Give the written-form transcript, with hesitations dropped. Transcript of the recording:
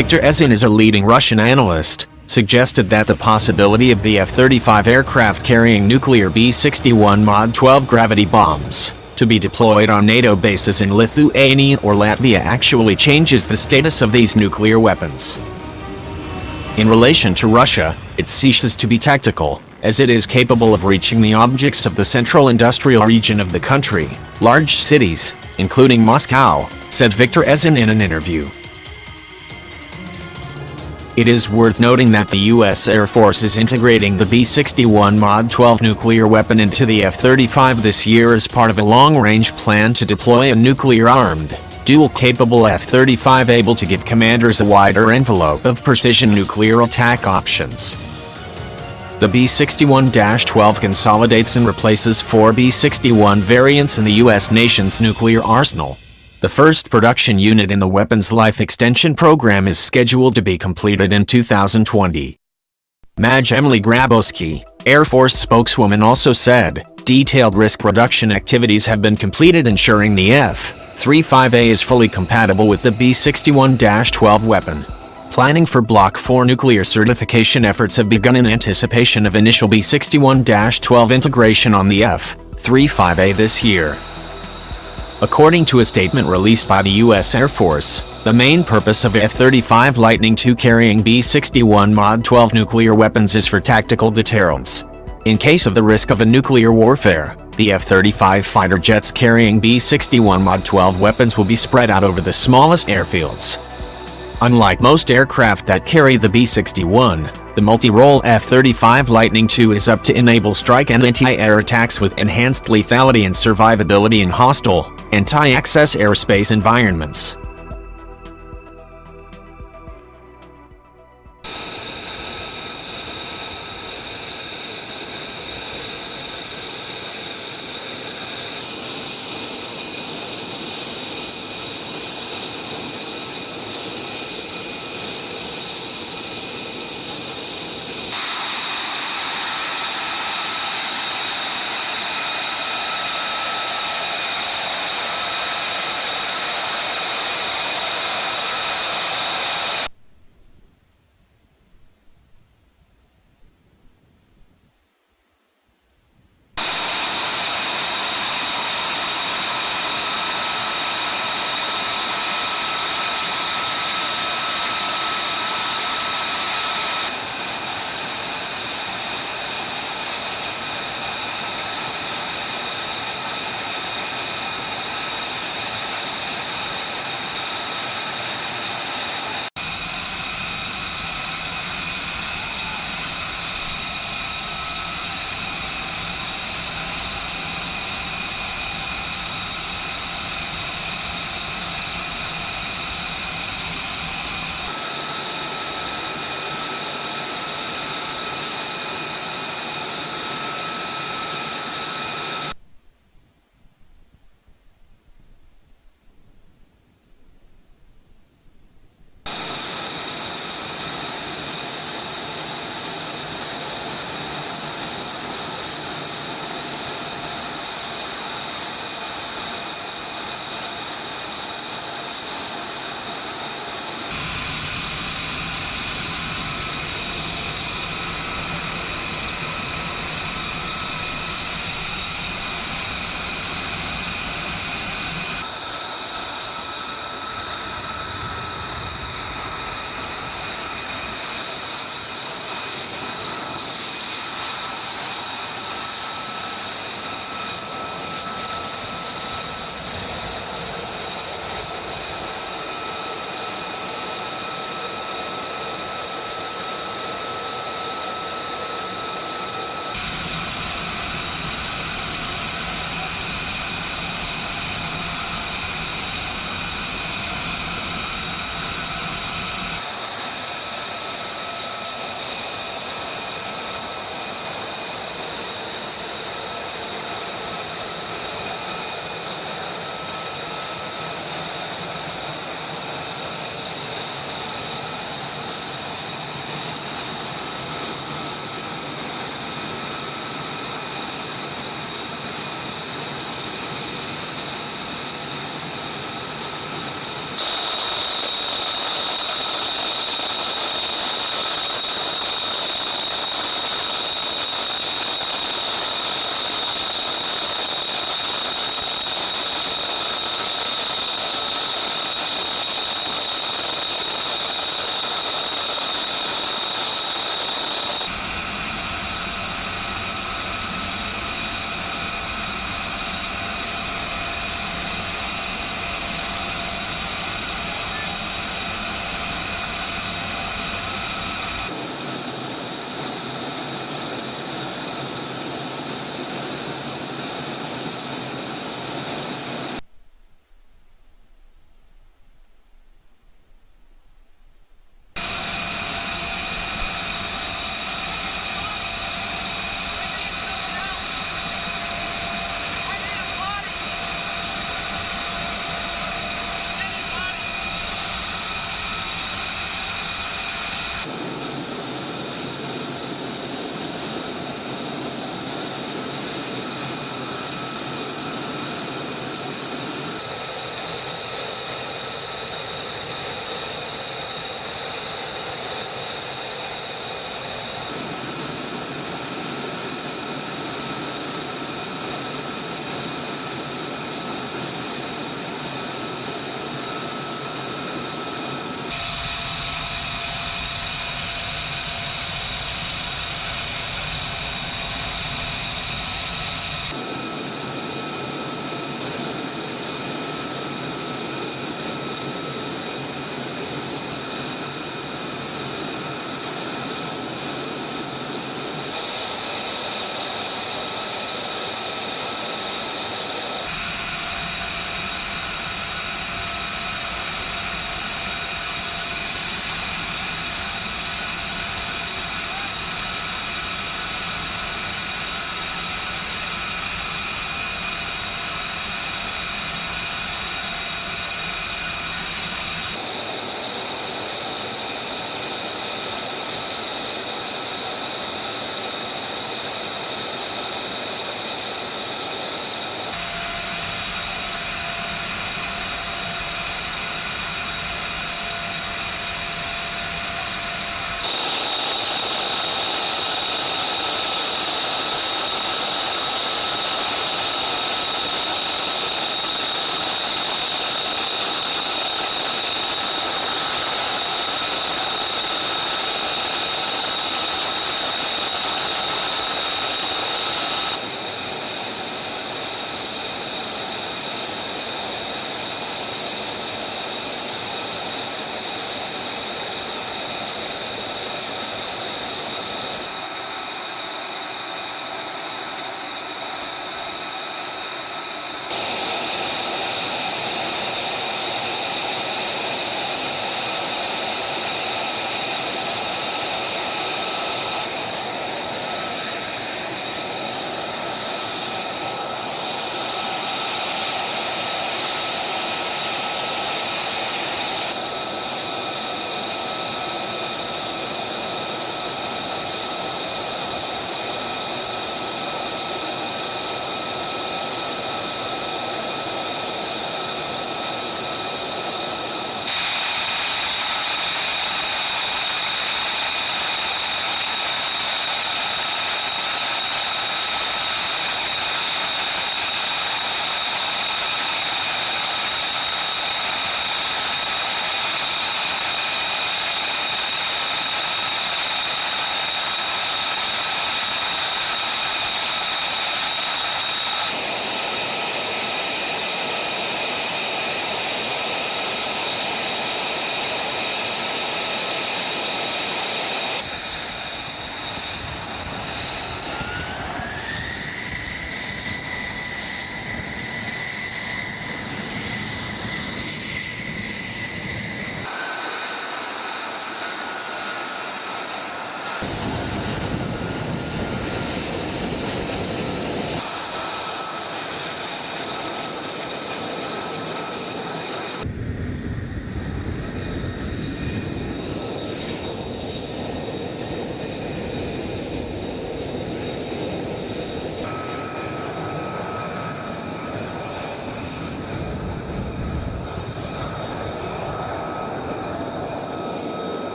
Viktor Ezin is a leading Russian analyst, suggested that the possibility of the F-35 aircraft carrying nuclear B-61 Mod 12 gravity bombs to be deployed on NATO bases in Lithuania or Latvia actually changes the status of these nuclear weapons. In relation to Russia, it ceases to be tactical, as it is capable of reaching the objects of the central industrial region of the country, large cities, including Moscow, said Viktor Ezin in an interview. It is worth noting that the U.S. Air Force is integrating the B-61 Mod 12 nuclear weapon into the F-35 this year as part of a long-range plan to deploy a nuclear-armed, dual-capable F-35 able to give commanders a wider envelope of precision nuclear attack options. The B-61-12 consolidates and replaces 4 B-61 variants in the U.S. nation's nuclear arsenal. The first production unit in the weapon's life extension program is scheduled to be completed in 2020. Maj Emily Grabowski, Air Force spokeswoman, also said, detailed risk reduction activities have been completed ensuring the F-35A is fully compatible with the B-61-12 weapon. Planning for Block 4 nuclear certification efforts have begun in anticipation of initial B-61-12 integration on the F-35A this year. According to a statement released by the U.S. Air Force, the main purpose of F-35 Lightning II carrying B-61 Mod 12 nuclear weapons is for tactical deterrence. In case of the risk of a nuclear warfare, the F-35 fighter jets carrying B-61 Mod 12 weapons will be spread out over the smallest airfields. Unlike most aircraft that carry the B-61, the multi-role F-35 Lightning II is up to enable strike and anti-air attacks with enhanced lethality and survivability in hostile, anti-access airspace environments.